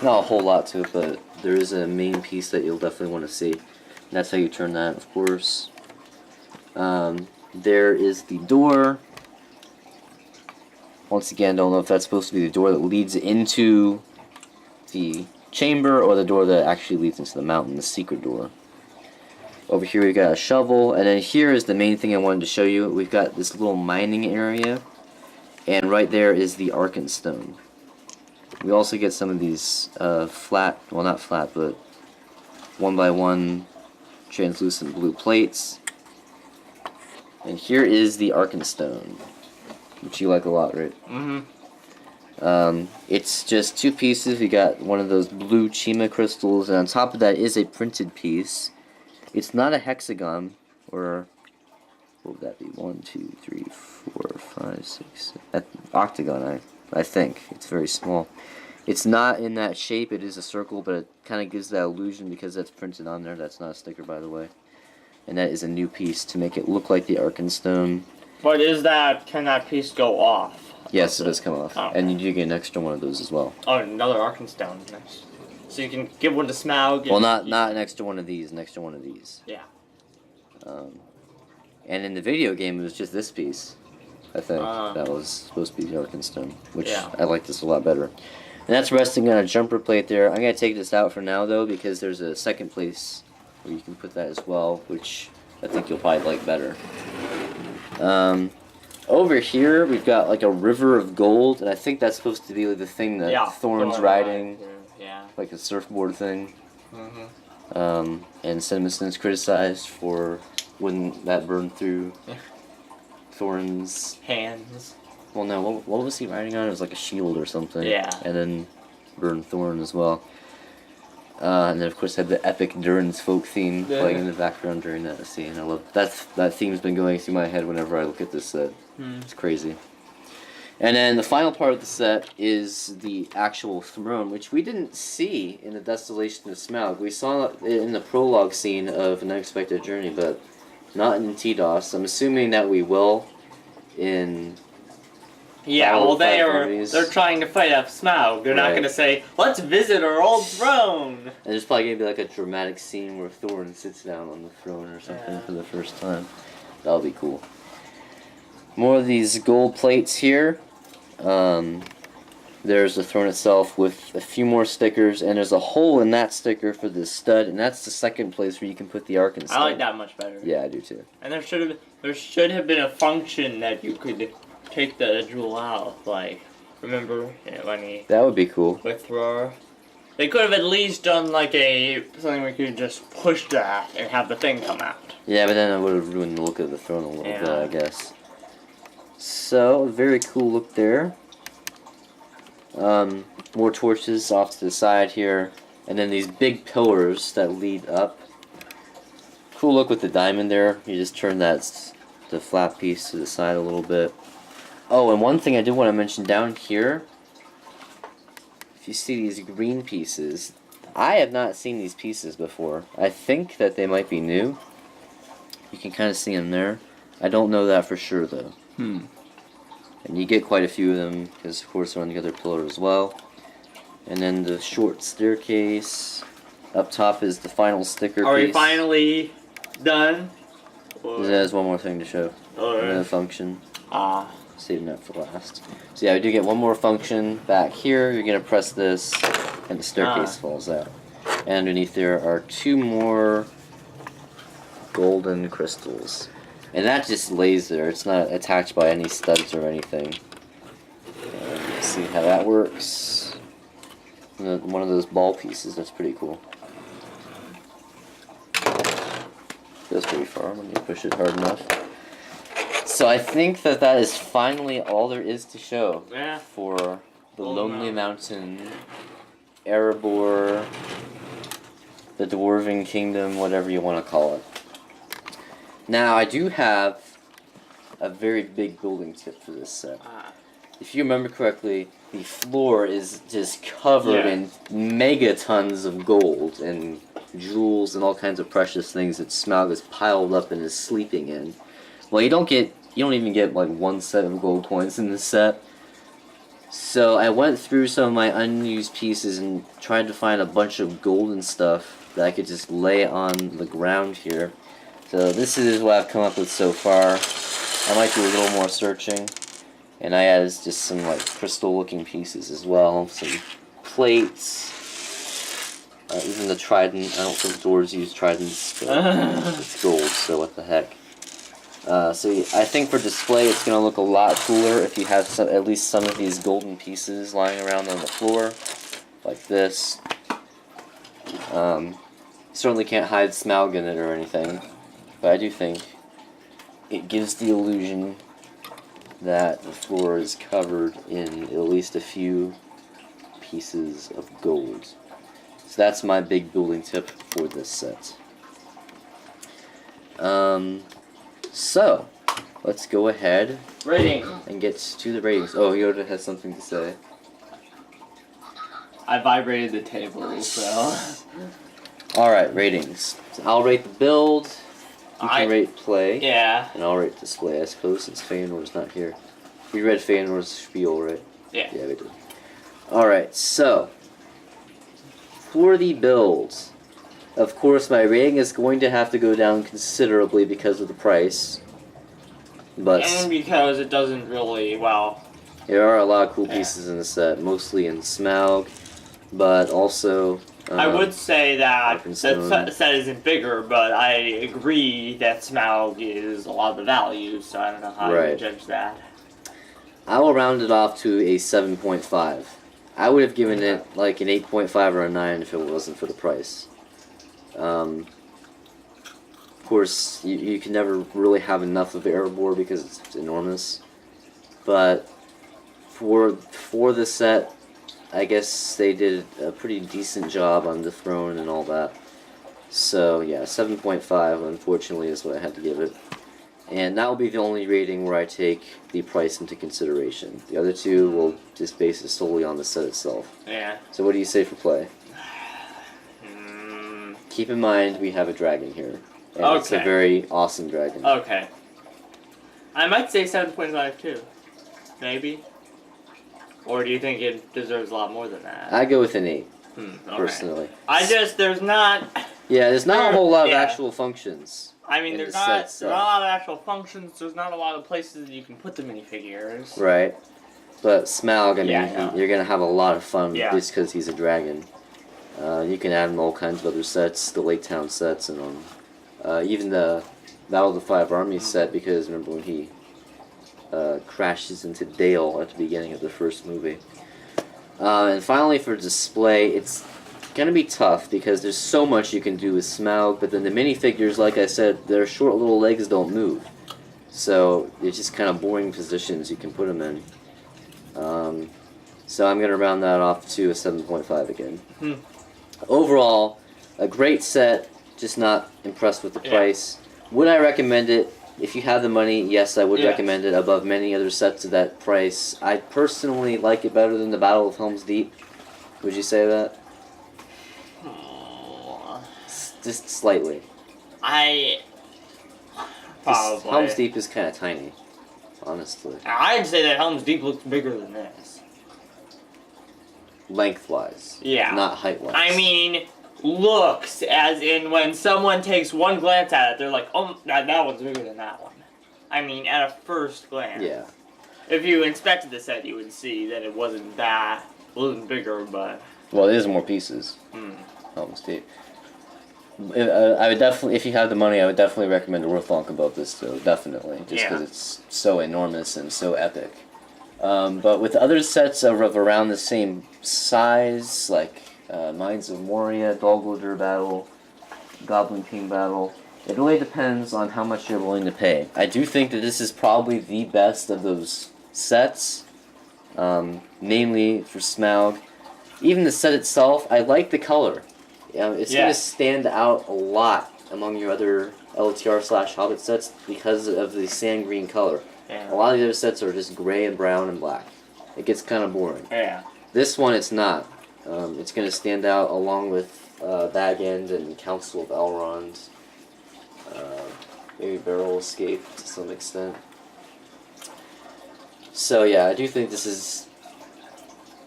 Not a whole lot to it, but there is a main piece that you'll definitely want to see. And that's how you turn that, of course. There is the door. Once again, don't know if that's supposed to be the door that leads into the chamber or the door that actually leads into the mountain, the secret door. Over here we've got a shovel, and then here is the main thing I wanted to show you. We've got this little mining area, and right there is the Arkenstone. We also get some of these flat, well not flat, but 1x1 translucent blue plates. And here is the Arkenstone, which you like a lot, right? Mm-hmm. It's just 2 pieces. We got one of those blue Chima crystals, and on top of that is a printed piece. It's not a hexagon, or what would that be? 1, 2, 3, 4, 5, 6. Octagon, I think. It's very small. It's not in that shape. It is a circle, but it kind of gives that illusion because that's printed on there. That's not a sticker, by the way. And that is a new piece to make it look like the Arkenstone. But can that piece go off? Yes, it does come off. Oh. And you do get an extra one of those as well. Oh, another Arkenstone. Nice. So you can give one to Smaug. Well, not an extra one of these, an extra one of these. Yeah. And in the video game, it was just this piece, I think, that was supposed to be the Arkenstone, which I like this a lot better. And that's resting on a jumper plate there. I'm going to take this out for now, though, because there's a second place where you can put that as well, which I think you'll probably like better. Over here, we've got like a river of gold, and I think that's supposed to be like the thing that Thorn's riding, like a surfboard thing. Mm-hmm. And CinemaSins criticized for when that burned through Thorn's hands. Well, no, what was he riding on? It was like a shield or something. Yeah. And then burned Thorn as well. And then of course had the epic Durin's folk theme playing in the background during that scene. I love that theme's been going through my head whenever I look at this set. It's crazy. And then the final part of the set is the actual throne, which we didn't see in the Desolation of Smaug. We saw it in the prologue scene of An Unexpected Journey, but not in TDOS. I'm assuming that we will in... Yeah, Battle well, of Five they're Armies. trying to fight off Smaug. They're not Right. going to say, let's visit our old throne. And there's probably going to be like a dramatic scene where Thorin sits down on the throne or something Yeah. for the first time. That'll be cool. More of these gold plates here. There's the throne itself with a few more stickers, and there's a hole in that sticker for the stud, and that's the second place where you can put the Arkenstone. I like that much better. Yeah, I do too. And there should have been a function that you could take the jewel out. Like, remember when he That would be cool. with Roar? They could have at least done like something where you could just push that and have the thing come out. Yeah, but then it would have ruined the look of the throne a little Yeah. bit, I guess. So, very cool look there. More torches off to the side here. And then these big pillars that lead up. Cool look with the diamond there. You just turn the flat piece to the side a little bit. Oh, and one thing I did want to mention down here. If you see these green pieces, I have not seen these pieces before. I think that they might be new. You can kind of see them there. I don't know that for sure though. And you get quite a few of them because of course they're on the other pillar as well. And then the short staircase. Up top is the final sticker Are piece. we finally done? There's one more thing to show. Another function. Saving that for last. So yeah, we do get one more function back here. You're gonna press this, and the staircase falls out. And underneath there are two more golden crystals, and that just lays there. It's not attached by any studs or anything. And let's see how that works. One of those ball pieces. That's pretty cool. Goes pretty far when you push it hard enough. So I think that is finally all there is to show for the Lonely Mountain, Erebor, the Dwarven Kingdom, whatever you want to call it. Now I do have a very big building tip for this set. If you remember correctly, the floor is just covered in megatons of gold and jewels and all kinds of precious things that Smaug has piled up and is sleeping in. Well, you don't even get like one set of gold coins in this set. So I went through some of my unused pieces and tried to find a bunch of golden stuff that I could just lay on the ground here. So this is what I've come up with so far. I might do a little more searching. And I added just some like crystal looking pieces as well. Some plates. Even the trident. I don't think dwarves use tridents, but it's gold, so what the heck. So I think for display it's going to look a lot cooler if you have at least some of these golden pieces lying around on the floor, like this. Certainly can't hide Smaug in it or anything, but I do think it gives the illusion that the floor is covered in at least a few pieces of gold. So that's my big building tip for this set. So, let's go ahead and get to the ratings. Oh, Yoda has something to say. I vibrated the table, so... Alright, ratings. So I'll rate the build, you can rate play, and I'll rate display, I suppose, since Feanor's not here. We read Feanor's spiel, right? Yeah. Yeah, we did. Alright, so, for the build, of course my rating is going to have to go down considerably because of the price. But and because it doesn't really, there are a lot of cool pieces in the set, mostly in Smaug, but also... I would say that Arkenstone. the set isn't bigger, but I agree that Smaug is a lot of the value, so I don't know how you judge that. I will round it off to a 7.5. I would have given it like an 8.5 or a 9 if it wasn't for the price. Of course, you can never really have enough of Erebor because it's enormous. But for the set, I guess they did a pretty decent job on the throne and all that. So yeah, 7.5 unfortunately is what I had to give it. And that will be the only rating where I take the price into consideration. The other two will just base it solely on the set itself. Yeah. So what do you say for play? Keep in mind we have a dragon here. And it's a very awesome dragon. Okay. I might say 7.5 too. Maybe. Or do you think it deserves a lot more than that? I go with an 8, okay. personally. There's not... Yeah, there's not a whole lot of actual functions. I mean, there's not a lot of actual functions, there's not a lot of places that you can put the minifigures. Right. But Smaug, I mean, you're going to have a lot of fun just because he's a dragon. You can add him all kinds of other sets, the Lake Town sets, and even the Battle of the Five Armies set, because remember when he crashes into Dale at the beginning of the first movie. And finally, for display, it's gonna be tough because there's so much you can do with Smaug, but then the minifigures, like I said, their short little legs don't move. So it's just kind of boring positions you can put them in. So I'm gonna round that off to a 7.5 again. Overall, a great set, just not impressed with the price. Would I recommend it? If you have the money, yes, I would recommend it above many other sets of that price. I personally like it better than the Battle of Helm's Deep. Would you say that? Just slightly. Probably. Helm's Deep is kind of tiny, honestly. I'd say that Helm's Deep looks bigger than this. Lengthwise. Yeah. Not height-wise. I mean, looks, as in when someone takes one glance at it, they're like, oh, that one's bigger than that one. I mean, at a first glance. Yeah. If you inspected the set, you would see that it wasn't bigger, but... Well, there's more pieces. Helm's Deep. I would definitely, if you have the money, I would definitely recommend a Ortholk about this, though, definitely. Just because it's so enormous and so epic. But with other sets of around the same size, like Mines of Moria, Dogwood Battle, Goblin King Battle, it really depends on how much you're willing to pay. I do think that this is probably the best of those sets, namely for Smaug. Even the set itself, I like the color. It's going to stand out a lot among your other LTR/Hobbit sets because of the sand green color. Yeah. A lot of the other sets are just gray and brown and black. It gets kind of boring. Yeah. This one, it's not. It's going to stand out along with Bag End and Council of Elrond. Maybe Barrel Escape to some extent. So yeah, I do think this is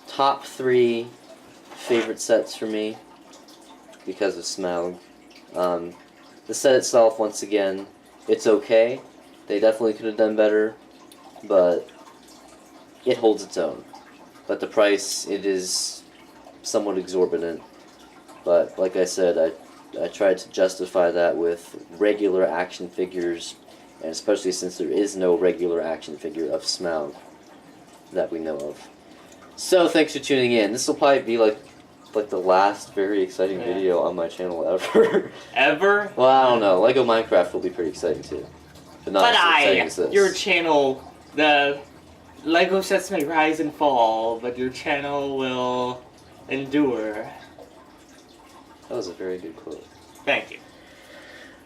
top 3 favorite sets for me because of Smaug. The set itself, once again, it's okay. They definitely could have done better, but it holds its own. But the price, it is somewhat exorbitant. But like I said, I tried to justify that with regular action figures, and especially since there is no regular action figure of Smaug that we know of. So thanks for tuning in. This will probably be like the last very exciting video on my channel ever. Ever? Well, I don't know. Lego Minecraft will be pretty exciting too. But not as exciting as this. Your channel, the Lego sets may rise and fall, but your channel will endure. That was a very good quote. Thank you.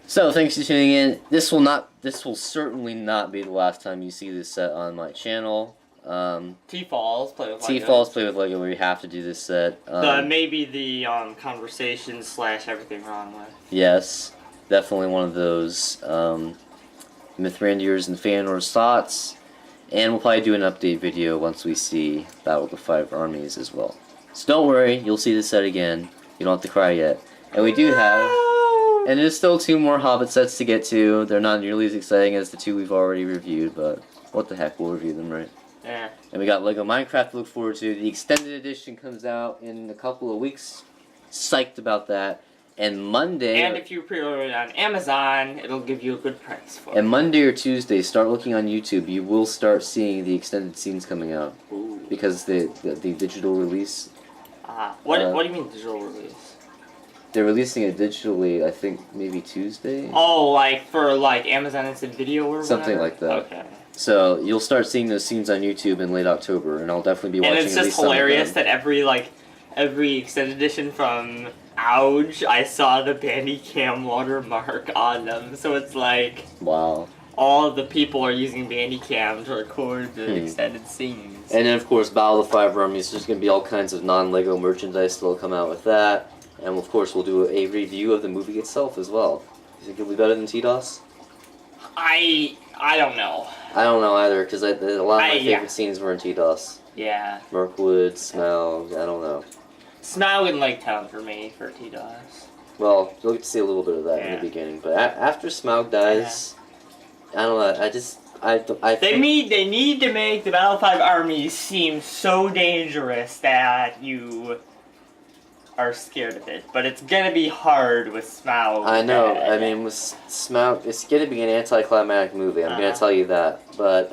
So thanks for tuning in. This will certainly not be the last time you see this set on my channel. T-Falls play with Lego. T-Falls play with Lego, where you have to do this set. Maybe the conversation / everything wrong with. Yes, definitely one of those. Mithrandir's and Feanor's thoughts, and we'll probably do an update video once we see Battle of the Five Armies as well. So don't worry, you'll see this set again. You don't have to cry yet. And we do have, and there's still 2 more Hobbit sets to get to. They're not nearly as exciting as the 2 we've already reviewed, but what the heck, we'll review them, right? Yeah. And we got Lego Minecraft to look forward to. The extended edition comes out in a couple of weeks. Psyched about that. And Monday... And if you pre-order it on Amazon, it'll give you a good price for it. And Monday or Tuesday, start looking on YouTube. You will start seeing the extended scenes coming out. Ooh. Because the digital release... What do you mean digital release? They're releasing it digitally, I think, maybe Tuesday? Oh, like for Amazon Instant Video or something whatever? like that. Okay. So you'll start seeing those scenes on YouTube in late October, and I'll definitely be watching. And it's just hilarious that every extended edition from Ouch, I saw the Bandicam watermark on them. So it's like, wow. all of the people are using Bandicam to record the extended scenes. And then, of course, Battle of the Five Armies. There's going to be all kinds of non-Lego merchandise that'll come out with that. And, of course, we'll do a review of the movie itself as well. You think it'll be better than T-DOS? I don't know. I don't know either, because a lot of my favorite scenes were in T-DOS. Yeah. Mirkwood, Smaug, I don't know. Smaug and Lake Town for me for T-DOS. Well, you'll get to see a little bit of that in the beginning. But after Smaug dies, I don't know, They need to make the Battle 5 armies seem so dangerous that you are scared of it. But it's gonna be hard with Smaug. I know. I mean, with Smaug, it's gonna be an anticlimactic movie. I'm gonna tell you that. But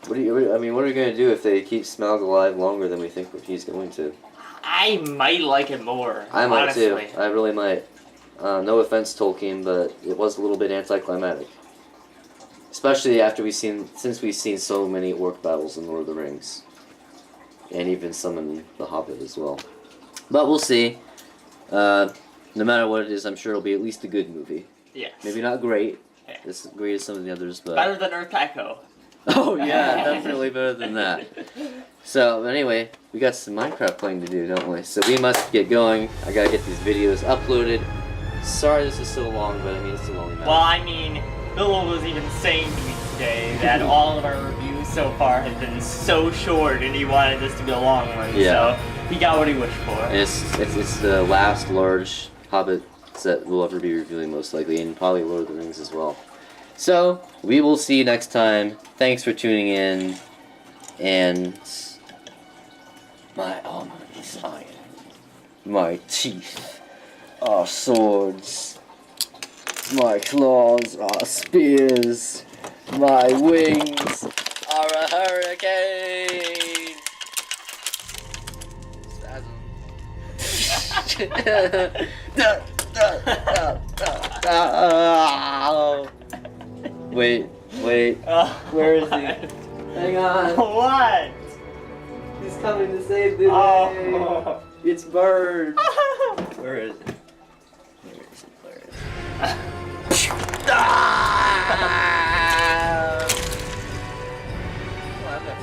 what are you gonna do if they keep Smaug alive longer than we think he's going to? I might like it more. I might honestly. too. I really might. No offense, Tolkien, but it was a little bit anticlimactic. Especially after since we've seen so many orc battles in Lord of the Rings. And even some in The Hobbit as well. But we'll see. No matter what it is, I'm sure it'll be at least a good movie. Yes. Maybe not great. Yeah. As great as some of the others, but... Better than Earth Echo. Oh yeah, definitely better than that. So, anyway, we got some Minecraft playing to do, don't we? So we must get going. I gotta get these videos uploaded. Sorry this is so long, but I mean, it's a long amount. Well, I mean, Bill was even saying to me today that all of our reviews so far have been so short, and he wanted this to be a long one. Yeah. So he got what he wished for. And it's the last large Hobbit set we'll ever be reviewing, most likely, and probably Lord of the Rings as well. So we will see you next time. Thanks for tuning in, and my armor is iron. My teeth are swords. My claws are spears. My wings are a hurricane. Wait. Where is he? Hang on. What? He's coming to save the day. Oh. It's Bird. Where is it? Where is it? Ah! Well, I'm not-